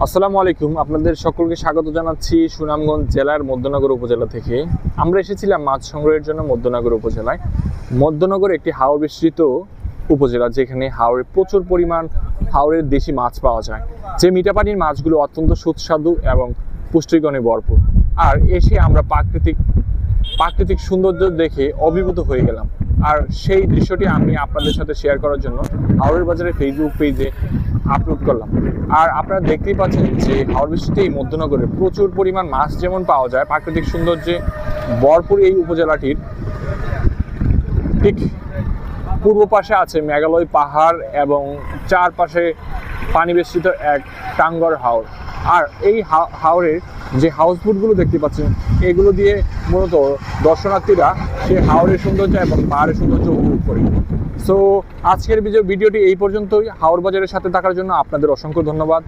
আসসালামু আলাইকুম, আপনাদের সকলকে স্বাগত জানাচ্ছি সুনামগঞ্জ জেলার মধ্যনগর উপজেলা থেকে। আমরা এসেছিলাম মাছ সংগ্রহের জন্য মধ্যনগর উপজেলায়। মধ্যনগর একটি হাওর বিস্তৃত উপজেলা, যেখানে হাওরে প্রচুর পরিমাণ হাওরের দেশি মাছ পাওয়া যায়। যে মিঠা পানির মাছগুলো অত্যন্ত সুস্বাদু এবং পুষ্টিগুণে ভরপুর। আর এসে আমরা প্রাকৃতিক সৌন্দর্য দেখে অভিভূত হয়ে গেলাম। আর সেই দৃশ্যটি আমি আপনাদের সাথে শেয়ার করার জন্য হাওরের বাজারে ফেসবুক পেজে আপলোড করলাম। আর আপনারা দেখতেই পাচ্ছেন যে হাওর বিস্তৃত এই মধ্যনগরে প্রচুর পরিমাণ মাছ যেমন পাওয়া যায়, প্রাকৃতিক সৌন্দর্যে ভরপুর এই উপজেলাটির ঠিক পূর্ব পাশে আছে মেঘালয় পাহাড় এবং চারপাশে পানি বেষ্টিত এক টাঙ্গর হাওর। আর এই হাওরের যে হাউসবোটগুলো দেখতে পাচ্ছেন, এগুলো দিয়ে মূলত দর্শনার্থীরা সেই হাওরের সৌন্দর্য এবং পাহাড়ের সৌন্দর্য উপভোগ করে। সো আজকের ভিডিওটি এই পর্যন্তই। হাওর বাজারের সাথে থাকার জন্য আপনাদের অসংখ্য ধন্যবাদ।